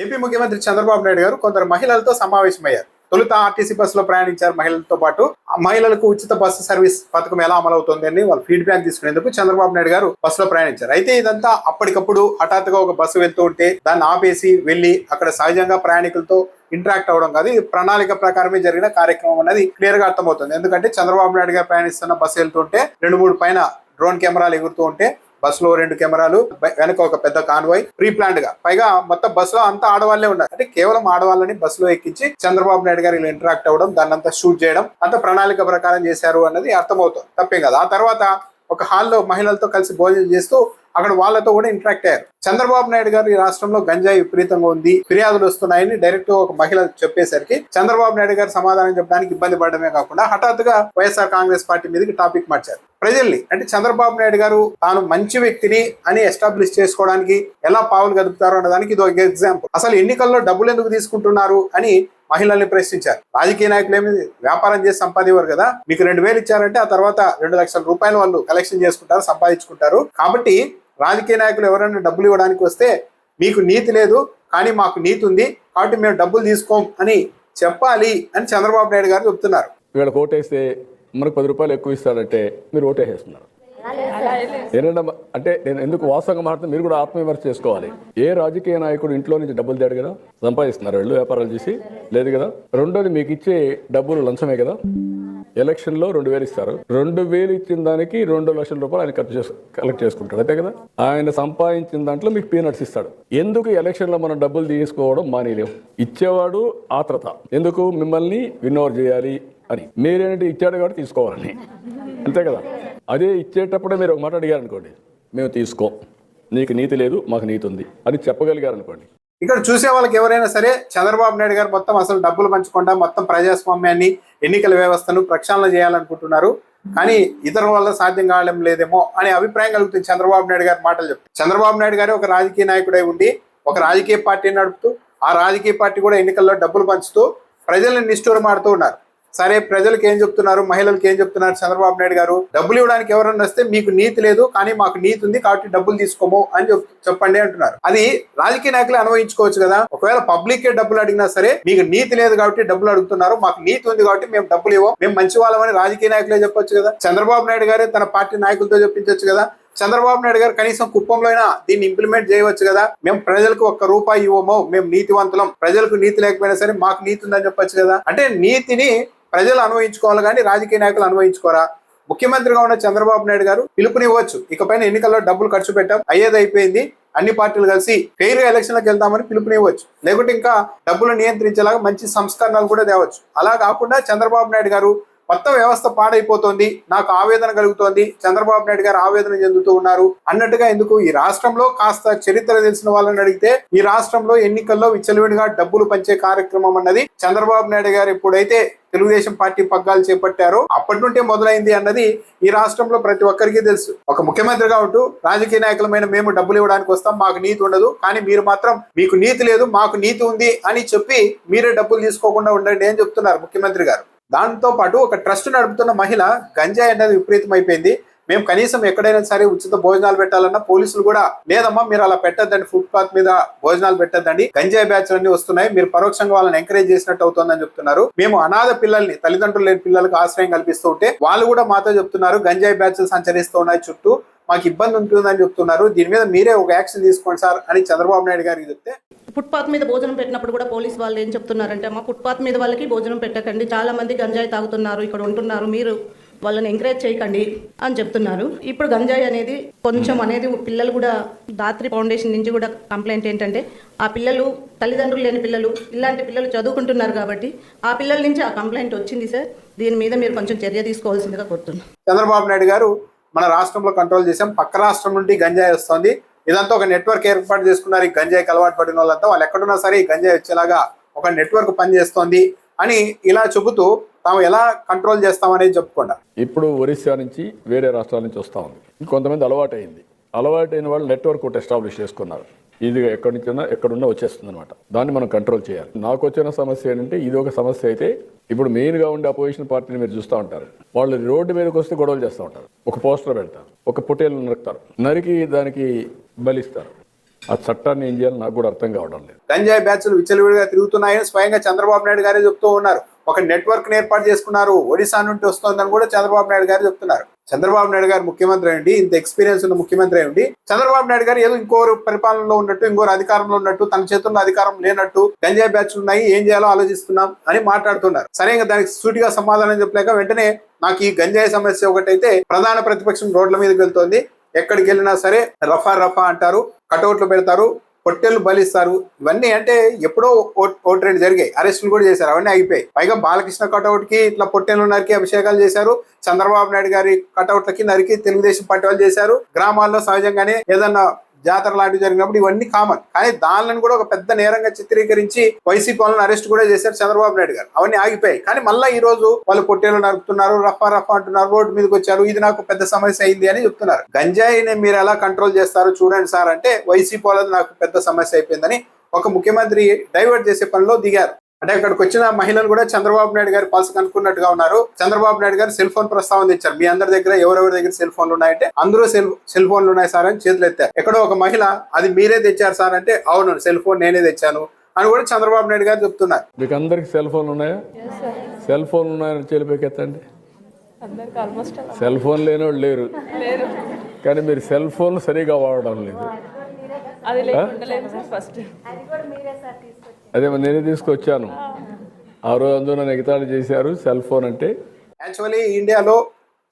AP ముఖ్యమంత్రి చంద్రబాబు నాయుడు గారు కొందరు మహిళలతో సమావేశమయ్యారు. తొలుత ఆర్టీసీ బస్సులో ప్రయాణించారు. మహిళలతో పాటు మహిళలకు ఉచిత బస్సు సర్వీస్ పథకం ఎలా అమలవుతుంది అని వాళ్ళు ఫీడ్బ్యాక్ తీసుకునేందుకు చంద్రబాబు నాయుడు గారు బస్సులో ప్రయాణించారు. అయితే ఇదంతా అప్పటికప్పుడు హఠాత్తుగా ఒక బస్సు వెళ్తూ ఉంటే దాన్ని ఆపేసి వెళ్లి అక్కడ సహజంగా ప్రయాణికులతో ఇంటరాక్ట్ అవ్వడం కాదు, ఇది ప్రణాళిక ప్రకారమే జరిగిన కార్యక్రమం అనేది క్లియర్ గా అర్థమవుతుంది. ఎందుకంటే చంద్రబాబు నాయుడు గారు ప్రయాణిస్తున్న బస్సు వెళ్తుంటే 2-3 పైన డ్రోన్ కెమెరాలు ఎగురుతూ ఉంటే బస్సులో 2 కెమెరాలు, వెనక ఒక పెద్ద కాన్వాయ్, ప్రీ ప్లాన్డ్ గా, పైగా మొత్తం బస్సులో అంతా ఆడవాళ్లే ఉన్నారు. అంటే కేవలం ఆడవాళ్ళని బస్సులో ఎక్కించి చంద్రబాబు నాయుడు గారు ఇలా ఇంటరాక్ట్ అవ్వడం, దాన్ని అంతా షూట్ చేయడం అంత ప్రణాళిక ప్రకారం చేశారు అన్నది అర్థమవుతుంది. తప్పేం కదా. ఆ తర్వాత ఒక హాల్లో మహిళలతో కలిసి భోజనం చేస్తూ అక్కడ వాళ్ళతో కూడా ఇంటరాక్ట్ అయ్యారు. చంద్రబాబు నాయుడు గారు ఈ రాష్ట్రంలో గంజాయి విపరీతంగా ఉంది, ఫిర్యాదులు వస్తున్నాయని డైరెక్ట్ ఒక మహిళ చెప్పేసరికి చంద్రబాబు నాయుడు గారు సమాధానం చెప్పడానికి ఇబ్బంది పడడమే కాకుండా హఠాత్తుగా వైఎస్ఆర్ కాంగ్రెస్ పార్టీ మీదకి టాపిక్ మార్చారు ప్రజల్ని. అంటే చంద్రబాబు నాయుడు గారు తాను మంచి వ్యక్తిని అని ఎస్టాబ్లిష్ చేసుకోవడానికి ఎలా పావులు కదుపుతారు అన్నదానికి ఇది ఒక ఎగ్జాంపుల్. అసలు ఎన్నికల్లో డబ్బులు ఎందుకు తీసుకుంటున్నారు అని మహిళల్ని ప్రశ్నించారు. రాజకీయ నాయకులు ఏమి వ్యాపారం చేసి సంపాదించారు కదా, మీకు 2,000 ఇచ్చారంటే ఆ తర్వాత 2 లక్షల రూపాయలు వాళ్ళు కలెక్షన్ చేసుకుంటారు, సంపాదించుకుంటారు. కాబట్టి రాజకీయ నాయకులు ఎవరైనా డబ్బులు ఇవ్వడానికి వస్తే మీకు నీతి లేదు కానీ మాకు నీతి ఉంది కాబట్టి మేము డబ్బులు తీసుకోం అని చెప్పాలి అని చంద్రబాబు నాయుడు గారు చెప్తున్నారు. వీళ్ళకి ఓటేస్తే మనకు 10 రూపాయలు ఎక్కువ ఇస్తారంటే మీరు ఓటేసేస్తున్నారు. ఏంటంటే అంటే నేను ఎందుకు వాస్తవంగా మాట్లాడుతున్నా, మీరు కూడా ఆత్మవిమర్శ చేసుకోవాలి. ఏ రాజకీయ నాయకుడు ఇంట్లో నుంచి డబ్బులు తేడు కదా, సంపాదిస్తున్నారు వీళ్ళు వ్యాపారాలు చేసి, లేదు కదా. రెండోది మీకు ఇచ్చే డబ్బులు లంచమే కదా. ఎలక్షన్లో 2,000 ఇస్తారు, 2,000 ఇచ్చిన దానికి 2 లక్షల రూపాయలు ఆయన కలెక్ట్ చేసుకుంటాడు, అంతే కదా. ఆయన సంపాదించిన దాంట్లో మీకు పీనట్స్ ఇస్తాడు. ఎందుకు ఎలక్షన్లో మనం డబ్బులు తీసుకోవడం మానేలేము? ఇచ్చేవాడు ఆత్రత, ఎందుకు మిమ్మల్ని విన్నోవర్ చేయాలి అని. మీరేంటి ఇచ్చాడు కాబట్టి తీసుకోవాలని, అంతే కదా. అదే ఇచ్చేటప్పుడే మీరు ఒక మాట అడిగారు అనుకోండి, మేము తీసుకోం, నీకు నీతి లేదు మాకు నీతి ఉంది అని చెప్పగలిగారు అనుకోండి. ఇక్కడ చూసే వాళ్ళకి ఎవరైనా సరే చంద్రబాబు నాయుడు గారు మొత్తం అసలు డబ్బులు పంచకుండా మొత్తం ప్రజాస్వామ్యాన్ని, ఎన్నికల వ్యవస్థను ప్రక్షాళన చేయాలనుకుంటున్నారు, కానీ ఇతరుల వల్ల సాధ్యం కావడం లేదేమో అనే అభిప్రాయం కలుగుతుంది చంద్రబాబు నాయుడు గారి మాటలు చెప్తే. చంద్రబాబు నాయుడు గారు ఒక రాజకీయ నాయకుడై ఉండి ఒక రాజకీయ పార్టీని నడుపుతూ ఆ రాజకీయ పార్టీ కూడా ఎన్నికల్లో డబ్బులు పంచుతూ ప్రజల్ని నిష్ఠూరమాడుతూ ఉన్నారు. సరే, ప్రజలకు ఏం చెప్తున్నారు, మహిళలకు ఏం చెప్తున్నారు చంద్రబాబు నాయుడు గారు? డబ్బులు ఇవ్వడానికి ఎవరన్నా వస్తే మీకు నీతి లేదు కానీ మాకు నీతి ఉంది కాబట్టి డబ్బులు తీసుకోము అని చెప్పండి అంటున్నారు. అది రాజకీయ నాయకులు అనుభవించుకోవచ్చు కదా. ఒకవేళ పబ్లిక్ డబ్బులు అడిగినా సరే మీకు నీతి లేదు కాబట్టి డబ్బులు అడుగుతున్నారు, మాకు నీతి ఉంది కాబట్టి మేము డబ్బులు ఇవ్వం, మేము మంచి వాళ్ళమని రాజకీయ నాయకులే చెప్పొచ్చు కదా. చంద్రబాబు నాయుడు గారే తన పార్టీ నాయకులతో చెప్పించవచ్చు కదా. చంద్రబాబు నాయుడు గారు కనీసం కుప్పంలో అయినా దీన్ని ఇంప్లిమెంట్ చేయవచ్చు కదా. మేము ప్రజలకు 1 రూపాయి ఇవ్వము, మేము నీతివంతులం, ప్రజలకు నీతి లేకపోయినా సరే మాకు నీతి ఉందని చెప్పొచ్చు కదా. అంటే నీతిని ప్రజలు అనుభవించుకోవాలి కానీ రాజకీయ నాయకులు అనుభవించుకోరా? ముఖ్యమంత్రిగా ఉన్న చంద్రబాబు నాయుడు గారు పిలుపునివ్వచ్చు, ఇకపైన ఎన్నికల్లో డబ్బులు ఖర్చు పెట్టాం, అయ్యేది అయిపోయింది, అన్ని పార్టీలు కలిసి ఫెయిర్ గా ఎలక్షన్లకు వెళ్తామని పిలుపునివ్వచ్చు. లేకుంటే ఇంకా డబ్బులు నియంత్రించేలాగా మంచి సంస్కరణలు కూడా తేవచ్చు. అలా కాకుండా చంద్రబాబు నాయుడు గారు మొత్తం వ్యవస్థ పాడైపోతోంది, నాకు ఆవేదన కలుగుతోంది, చంద్రబాబు నాయుడు గారు ఆవేదన చెందుతూ ఉన్నారు అన్నట్టుగా ఎందుకు? ఈ రాష్ట్రంలో కాస్త చరిత్ర తెలిసిన వాళ్ళని అడిగితే ఈ రాష్ట్రంలో ఎన్నికల్లో విచ్చలవిడిగా డబ్బులు పంచే కార్యక్రమం అన్నది చంద్రబాబు నాయుడు గారు ఎప్పుడైతే తెలుగుదేశం పార్టీ పగ్గాలు చేపట్టారో అప్పటి నుండే మొదలైంది అన్నది ఈ రాష్ట్రంలో ప్రతి ఒక్కరికి తెలుసు. ఒక ముఖ్యమంత్రిగా ఉంటూ రాజకీయ నాయకులమైన మేము డబ్బులు ఇవ్వడానికి వస్తాం, మాకు నీతి ఉండదు, కానీ మీరు మాత్రం మీకు నీతి లేదు మాకు నీతి ఉంది అని చెప్పి మీరే డబ్బులు తీసుకోకుండా ఉండండి అని చెప్తున్నారు ముఖ్యమంత్రి గారు. దాంతో పాటు ఒక ట్రస్ట్ నడుపుతున్న మహిళ గంజాయి అనేది విపరీతం అయిపోయింది, మేము కనీసం ఎక్కడైనా సరే ఉచిత భోజనాలు పెట్టాలన్నా పోలీసులు కూడా లేదమ్మా మీరు అలా పెట్టద్దండి, ఫుట్పాత్ మీద భోజనాలు పెట్టద్దండి, గంజాయి బ్యాచ్లు అన్ని వస్తున్నాయి, మీరు పరోక్షంగా వాళ్ళని ఎంకరేజ్ చేసినట్టు అవుతుందని చెప్తున్నారు. మేము అనాథ పిల్లల్ని, తల్లిదండ్రులు లేని పిల్లలకు ఆశ్రయం కల్పిస్తూ ఉంటే వాళ్ళు కూడా మాతో చెప్తున్నారు గంజాయి బ్యాచ్లు సంచరిస్తూ ఉన్నాయి చుట్టూ, మాకు ఇబ్బంది ఉంటుందని చెప్తున్నారు, దీని మీద మీరే ఒక యాక్షన్ తీసుకోండి సార్ అని చంద్రబాబు నాయుడు గారికి చెప్తే, ఫుట్పాత్ మీద భోజనం పెట్టినప్పుడు కూడా పోలీసు వాళ్ళు ఏం చెప్తున్నారంటే అమ్మా ఫుట్పాత్ మీద వాళ్ళకి భోజనం పెట్టకండి, చాలా మంది గంజాయి తాగుతున్నారు ఇక్కడ ఉంటున్నారు, మీరు వాళ్ళని ఎంకరేజ్ చేయకండి అని చెప్తున్నారు. ఇప్పుడు గంజాయి అనేది కొంచెం అనేది పిల్లలు కూడా దాత్రి ఫౌండేషన్ నుంచి కూడా కంప్లైంట్ ఏంటంటే ఆ పిల్లలు తల్లిదండ్రులు లేని పిల్లలు, ఇలాంటి పిల్లలు చదువుకుంటున్నారు కాబట్టి ఆ పిల్లల నుంచి ఆ కంప్లైంట్ వచ్చింది సార్. దీని మీద మీరు కొంచెం చర్య తీసుకోవాల్సిందిగా కోరుతున్నాను. చంద్రబాబు నాయుడు గారు మన రాష్ట్రంలో కంట్రోల్ చేసాం, పక్క రాష్ట్రం నుండి గంజాయి వస్తుంది, ఇదంతా ఒక నెట్వర్క్ ఏర్పాటు చేసుకున్నారు. ఈ గంజాయికి అలవాటు పడిన వాళ్ళంతా వాళ్ళు ఎక్కడున్నా సరే ఈ గంజాయి వచ్చేలాగా ఒక నెట్వర్క్ పనిచేస్తోంది అని ఇలా చెబుతూ తాము ఎలా కంట్రోల్ చేస్తామనేది చెప్పుకుండా ఇప్పుడు ఒరిస్సా నుంచి వేరే రాష్ట్రాల నుంచి వస్తూ ఉంది. కొంతమంది అలవాటైన వాళ్ళు నెట్వర్క్ ఒకటి ఎస్టాబ్లిష్ చేసుకున్నారు. ఇది ఎక్కడి నుంచైనా ఎక్కడున్నా వచ్చేస్తుంది అనమాట. దాన్ని మనం కంట్రోల్ చేయాలి. నాకు వచ్చిన సమస్య ఏంటంటే ఇది ఒక సమస్య అయితే ఇప్పుడు మెయిన్గా ఉండే అపోజిషన్ పార్టీని మీరు చూస్తూ ఉంటారు, వాళ్ళు రోడ్డు మీదకి వస్తే గొడవలు చేస్తూ ఉంటారు, ఒక పోస్టర్ పెడతారు, ఒక పొటేలు నరుకుతారు, నరికి దానికి బలిస్తారు. ఆ చట్టాన్ని ఏం చేయాలో నాకు కూడా అర్థం కావడం లేదు. గంజాయి బ్యాచ్లు విచ్చలవిడిగా తిరుగుతున్నాయని స్వయంగా చంద్రబాబు నాయుడు గారే చెప్తూ ఉన్నారు. ఒక నెట్వర్క్ ఏర్పాటు చేసుకున్నారు, ఒడిశా నుండి వస్తోందని కూడా చంద్రబాబు నాయుడు గారు చెప్తున్నారు. చంద్రబాబు నాయుడు గారు ముఖ్యమంత్రి అయ్యండి, ఇంత ఎక్స్పీరియన్స్ ఉన్న ముఖ్యమంత్రి అయ్యండి, చంద్రబాబు నాయుడు గారు ఏదో ఇంకోరు పరిపాలనలో ఉన్నట్టు, ఇంకోరు అధికారంలో ఉన్నట్టు, తన చేతుల్లో అధికారం లేనట్టు, గంజాయి బ్యాచ్లు ఉన్నాయి, ఏం చేయాలో ఆలోచిస్తున్నాం అని మాట్లాడుతున్నారు. సరే, ఇంకా దానికి సూటిగా సమాధానం చెప్పలేక వెంటనే నాకు ఈ గంజాయి సమస్య ఒకటైతే ప్రధాన ప్రతిపక్షం రోడ్ల మీదకి వెళ్తోంది, ఎక్కడికి వెళ్ళినా సరే రఫా రఫా అంటారు, కటౌట్లు పెడతారు, పొట్టెళ్ళు బలిస్తారు. ఇవన్నీ అంటే ఎప్పుడో ఓటు రెండు జరిగాయి, అరెస్టులు కూడా చేశారు, అవన్నీ అయిపోయాయి. పైగా బాలకృష్ణ కటౌట్ కి ఇట్లా పొట్టెళ్ళు నరికి అభిషేకాలు చేశారు, చంద్రబాబు నాయుడు గారి కటౌట్లకి నరికి తెలుగుదేశం పార్టీ వాళ్ళు చేశారు. గ్రామాల్లో సహజంగానే ఏదన్నా జాతర లాంటివి జరిగినప్పుడు ఇవన్నీ కామన్. కానీ దానిని కూడా ఒక పెద్ద నేరంగా చిత్రీకరించి వైసీపీ వాళ్ళని అరెస్ట్ కూడా చేశారు చంద్రబాబు నాయుడు గారు. అవన్నీ ఆగిపోయాయి. కానీ మళ్ళీ ఈ రోజు వాళ్ళు పొట్టేలు నరుకుతున్నారు, రఫా రఫా అంటున్నారు, రోడ్డు మీదకి వచ్చారు, ఇది నాకు పెద్ద సమస్య అయింది అని చెప్తున్నారు. గంజాయిని మీరు ఎలా కంట్రోల్ చేస్తారో చూడండి సార్ అంటే వైసీపీ వాళ్ళది నాకు పెద్ద సమస్య అయిపోయిందని ఒక ముఖ్యమంత్రి డైవర్ట్ చేసే పనిలో దిగారు. అంటే అక్కడికి వచ్చిన మహిళలు కూడా చంద్రబాబు నాయుడు గారి పల్స్ కనుక్కున్నట్టుగా ఉన్నారు. చంద్రబాబు నాయుడు గారు సెల్ ఫోన్ ప్రస్తావన తెచ్చారు. మీ అందరి దగ్గర ఎవరెవరి దగ్గర సెల్ ఫోన్లు ఉన్నాయంటే అందరూ సెల్ ఫోన్లు ఉన్నాయి సార్ అని చేతులు ఎత్తారు. ఎక్కడో ఒక మహిళ అది మీరే తెచ్చారు సార్ అంటే అవును సెల్ ఫోన్ నేనే తెచ్చాను అని కూడా చంద్రబాబు నాయుడు గారు చెప్తున్నారు. మీకు అందరికి సెల్ ఫోన్ ఉన్నాయా? సెల్ ఫోన్ ఉన్నాయని చేలిపెక్కెత్తండి. సెల్ ఫోన్ లేని వాళ్ళు లేరు, కానీ మీరు సెల్ ఫోన్ సరిగా వాడడం లేదు. అదే నేనే తీసుకొచ్చాను ఆ రోజు, అందులో నన్ను ఎగతాళి చేశారు సెల్ ఫోన్ అంటే. యాక్చువల్లీ ఇండియాలో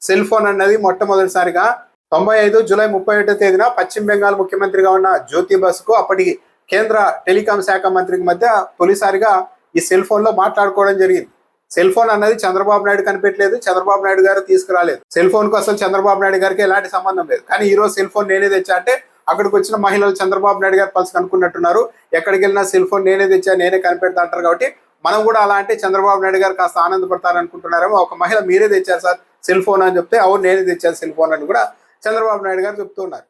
సెల్ ఫోన్ అన్నది మొట్టమొదటిసారిగా 95 జూలై 31వ తేదీన పశ్చిమ బెంగాల్ ముఖ్యమంత్రిగా ఉన్న జ్యోతి బసుకు అప్పటికి కేంద్ర టెలికాం శాఖ మంత్రికి మధ్య తొలిసారిగా ఈ సెల్ ఫోన్ లో మాట్లాడుకోవడం జరిగింది. సెల్ ఫోన్ అన్నది చంద్రబాబు నాయుడు కనిపెట్టలేదు, చంద్రబాబు నాయుడు గారు తీసుకురాలేదు. సెల్ ఫోన్ కు అసలు చంద్రబాబు నాయుడు గారికి ఎలాంటి సంబంధం లేదు. కానీ ఈ రోజు సెల్ ఫోన్ నేనే తెచ్చా అంటే అక్కడికి వచ్చిన మహిళలు చంద్రబాబు నాయుడు గారు పల్స్ కనుక్కున్నట్టున్నారు. ఎక్కడికి వెళ్ళినా సెల్ ఫోన్ నేనే తెచ్చా, నేనే కనిపెడతా అంటారు. కాబట్టి మనం కూడా అలా అంటే చంద్రబాబు నాయుడు గారు కాస్త ఆనందపడతారు అనుకుంటున్నారేమో. ఒక మహిళ మీరే తెచ్చారు సార్ సెల్ ఫోన్ అని చెప్తే అవును నేనే తెచ్చాను సెల్ ఫోన్ అని కూడా చంద్రబాబు నాయుడు గారు చెప్తున్నారు.